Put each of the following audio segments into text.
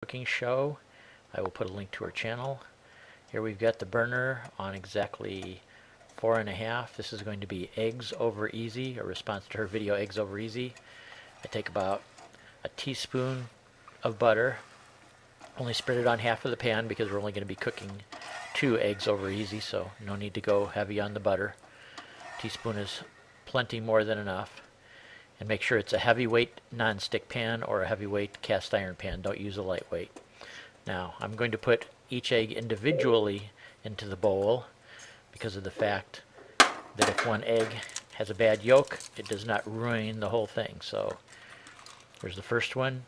cooking show. I will put a link to her channel. Here we've got the burner on exactly 4.5. This is going to be eggs over easy, a response to her video eggs over easy. I take about a teaspoon of butter, only spread it on half of the pan because we're only going to be cooking 2 eggs over easy, so no need to go heavy on the butter. A teaspoon is plenty more than enough. And make sure it's a heavyweight non-stick pan or a heavyweight cast iron pan. Don't use a lightweight. Now, I'm going to put each egg individually into the bowl because of the fact that if one egg has a bad yolk, it does not ruin the whole thing. So, here's the first one.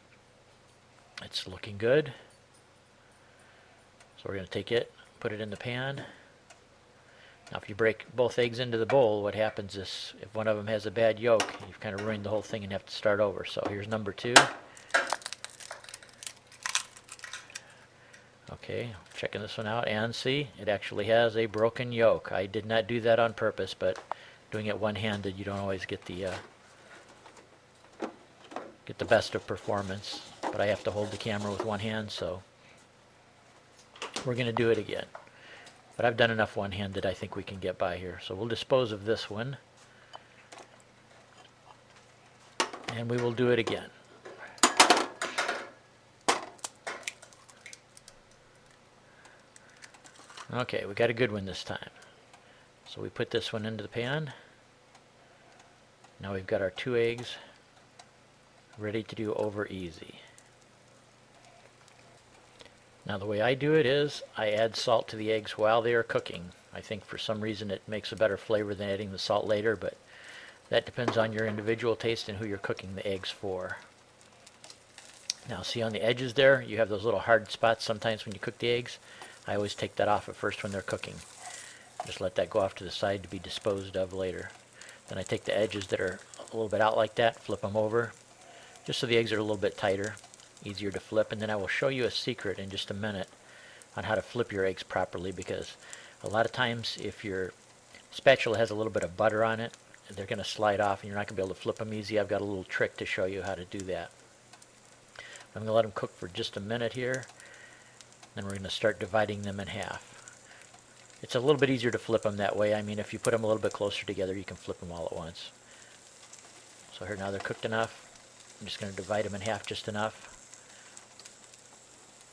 It's looking good. So we're going to take it, put it in the pan. Now if you break both eggs into the bowl, what happens is if one of them has a bad yolk, you've kind of ruined the whole thing and have to start over. So here's number 2. Okay, checking this one out, and see, it actually has a broken yolk. I did not do that on purpose, but doing it one-handed, you don't always get the best of performance. But I have to hold the camera with one hand, so we're going to do it again. But I've done enough one-handed, I think we can get by here. So we'll dispose of this one. And we will do it again. Okay, we got a good one this time. So we put this one into the pan. Now we've got our 2 eggs ready to do over easy. Now the way I do it is I add salt to the eggs while they are cooking. I think for some reason it makes a better flavor than adding the salt later, but that depends on your individual taste and who you're cooking the eggs for. Now see on the edges there, you have those little hard spots sometimes when you cook the eggs. I always take that off at first when they're cooking. Just let that go off to the side to be disposed of later. Then I take the edges that are a little bit out like that, flip them over, just so the eggs are a little bit tighter. Easier to flip, and then I will show you a secret in just a minute on how to flip your eggs properly, because a lot of times if your spatula has a little bit of butter on it, they're going to slide off and you're not going to be able to flip them easy. I've got a little trick to show you how to do that. I'm going to let them cook for just a minute here, then we're going to start dividing them in half. It's a little bit easier to flip them that way. I mean, if you put them a little bit closer together, you can flip them all at once. So here, now they're cooked enough. I'm just going to divide them in half just enough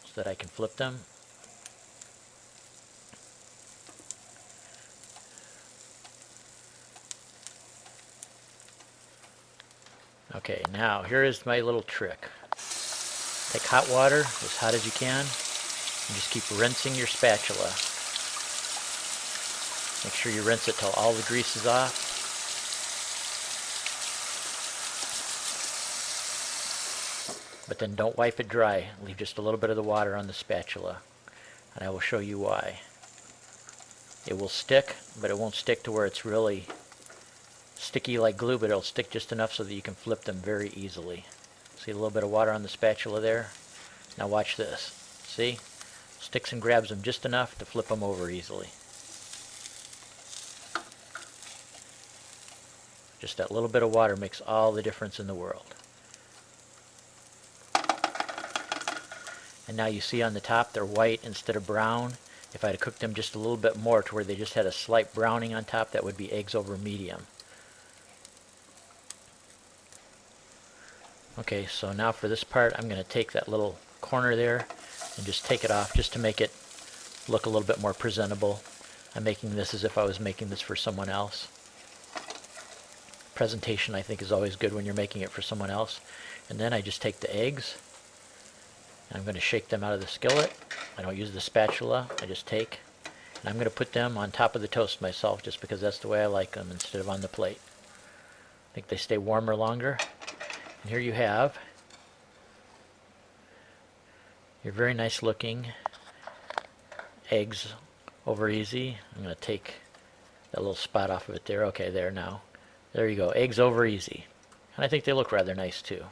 so that I can flip them. Okay, now here is my little trick. Take hot water, as hot as you can, and just keep rinsing your spatula. Make sure you rinse it till all the grease is off. But then don't wipe it dry. Leave just a little bit of the water on the spatula. And I will show you why. It will stick, but it won't stick to where it's really sticky like glue, but it'll stick just enough so that you can flip them very easily. See a little bit of water on the spatula there? Now watch this. See? Sticks and grabs them just enough to flip them over easily. Just that little bit of water makes all the difference in the world. And now you see on the top they're white instead of brown. If I had cooked them just a little bit more to where they just had a slight browning on top, that would be eggs over medium. Okay, so now for this part, I'm going to take that little corner there and just take it off just to make it look a little bit more presentable. I'm making this as if I was making this for someone else. Presentation, I think, is always good when you're making it for someone else. And then I just take the eggs. I'm going to shake them out of the skillet. I don't use the spatula, I just take. And I'm going to put them on top of the toast myself just because that's the way I like them instead of on the plate. I think they stay warmer longer. And here you have your very nice looking eggs over easy. I'm going to take that little spot off of it there. Okay, there now. There you go, eggs over easy. And I think they look rather nice too.